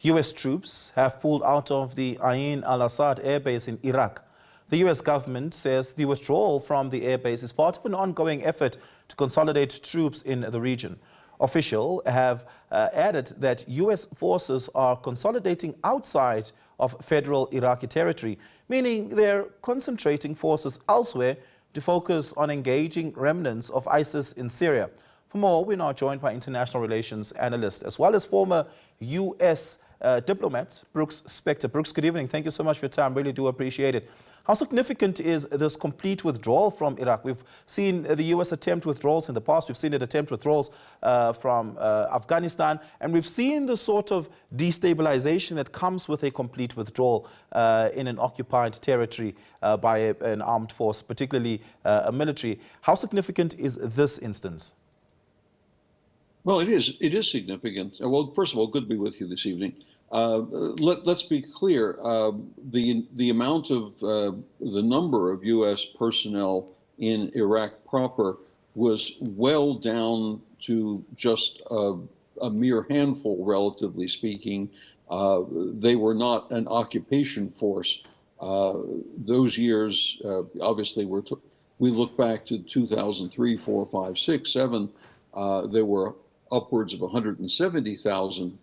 U.S. troops have pulled out of the al-Asad airbase in Iraq. The U.S. government says the withdrawal from the airbase is part of an ongoing effort to consolidate troops in the region. Officials have added that U.S. forces are consolidating outside of federal Iraqi territory, meaning they're concentrating forces elsewhere to focus on engaging remnants of ISIS in Syria. For more, we're now joined by international relations analyst as well as former U.S. Diplomat Brooks Spector. Brooks, good evening. Thank you so much for your time. Really do appreciate it. How significant is this complete withdrawal from Iraq? We've seen the U.S. attempt withdrawals in the past. We've seen it attempt withdrawals from Afghanistan. And we've seen the sort of destabilization that comes with a complete withdrawal in an occupied territory by an armed force, particularly a military. How significant is this instance? Well, it is significant. Well, first of all, good to be with you this evening. Let's be clear. The amount of the number of U.S. personnel in Iraq proper was well down to just a mere handful, relatively speaking. They were not an occupation force. Those years, obviously, we look back to 2003, 4, 5, 6, 7. There were upwards of 170,000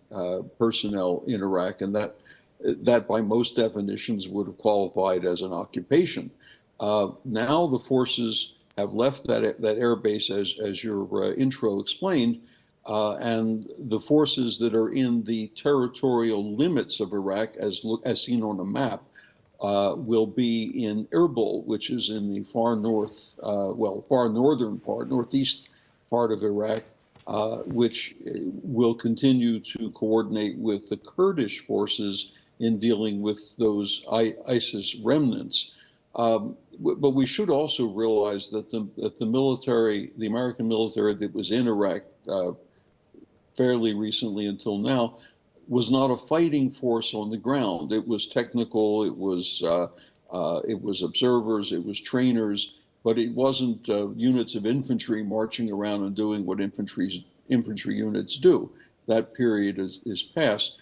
personnel in Iraq, and that by most definitions would have qualified as an occupation. Now the forces have left that air base, as your intro explained, and the forces that are in the territorial limits of Iraq, as seen on a map, will be in Erbil, which is in the far northern part, northeast part of Iraq, which will continue to coordinate with the Kurdish forces in dealing with those ISIS remnants. But we should also realize that the military, the American military that was in Iraq fairly recently until now, was not a fighting force on the ground. It was technical, it was observers, it was trainers, but it wasn't units of infantry marching around and doing what infantry units do. That period is past.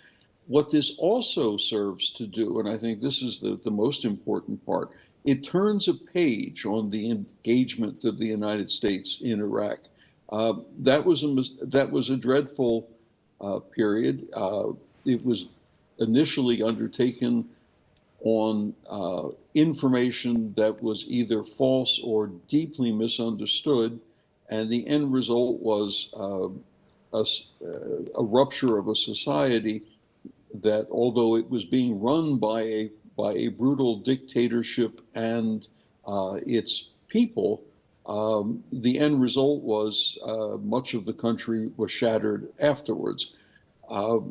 What this also serves to do, and I think this is the most important part, it turns a page on the engagement of the United States in Iraq. That was a dreadful period. It was initially undertaken on information that was either false or deeply misunderstood, and the end result was a rupture of a society that, although it was being run by a brutal dictatorship and its people, the end result was much of the country was shattered afterwards. How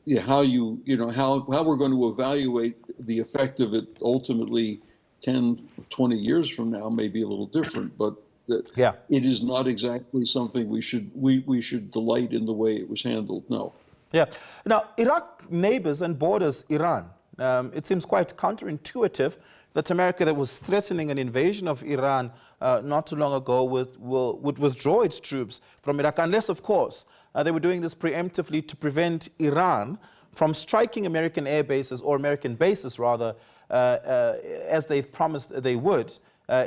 we're going to evaluate the effect of it ultimately 10, 20 years from now may be a little different, but it is not exactly something we should delight in the way it was handled. No. Yeah. Now, Iraq neighbors and borders Iran. It seems quite counterintuitive that America, that was threatening an invasion of Iran not too long ago, would withdraw its troops from Iraq, unless, of course, they were doing this preemptively to prevent Iran from striking American air bases, or American bases rather, as they've promised they would,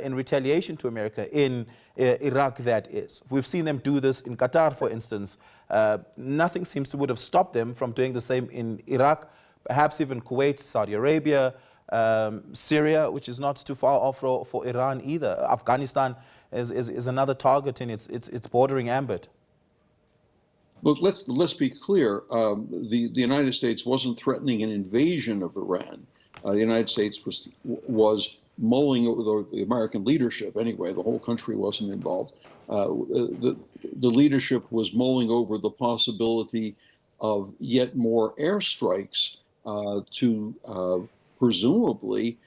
in retaliation to America in Iraq, that is. We've seen them do this in Qatar, for instance. Nothing seems to would have stopped them from doing the same in Iraq, perhaps even Kuwait, Saudi Arabia, Syria, which is not too far off for Iran either. Afghanistan is another target in its bordering ambit. But let's be clear. The United States wasn't threatening an invasion of Iran. The United States was mulling over the American leadership anyway. The whole country wasn't involved. The leadership was mulling over the possibility of yet more airstrikes to presumably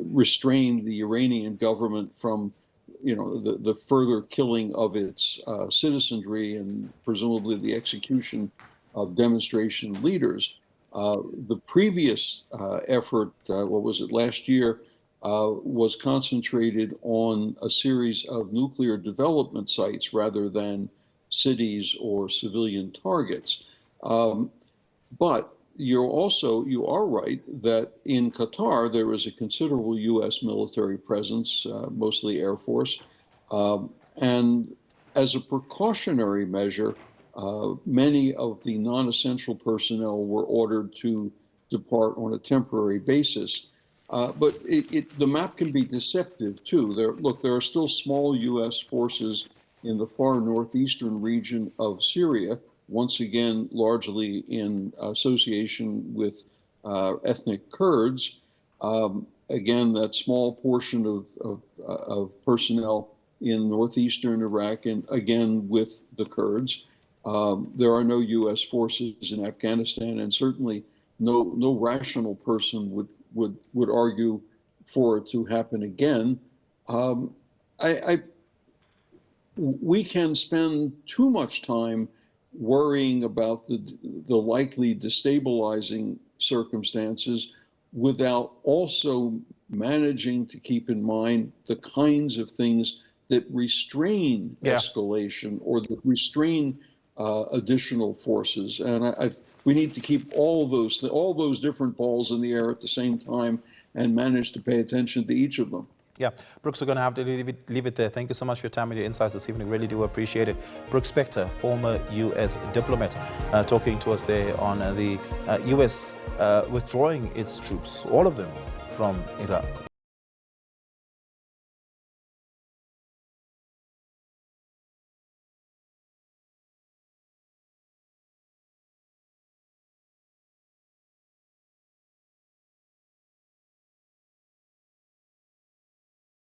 restrain the Iranian government from the further killing of its citizenry and presumably the execution of demonstration leaders. The previous effort, what was it, last year, was concentrated on a series of nuclear development sites rather than cities or civilian targets. But you are right that in Qatar there is a considerable U.S. military presence, mostly Air Force, and as a precautionary measure, many of the non-essential personnel were ordered to depart on a temporary basis. But the map can be deceptive too. There are still small U.S. forces in the far northeastern region of Syria, once again largely in association with ethnic Kurds. Again, that small portion of personnel in northeastern Iraq, and again with the Kurds. There are no U.S. forces in Afghanistan, and certainly no rational person would argue for it to happen again. We can spend too much time worrying about the likely destabilizing circumstances without also managing to keep in mind the kinds of things that restrain escalation or that restrain additional forces. And we need to keep all those different balls in the air at the same time and manage to pay attention to each of them. Yeah, Brooks, we're going to have to leave it there. Thank you so much for your time and your insights this evening. Really do appreciate it. Brooks Spector, former U.S. diplomat, talking to us there on the U.S. withdrawing its troops, all of them, from Iraq.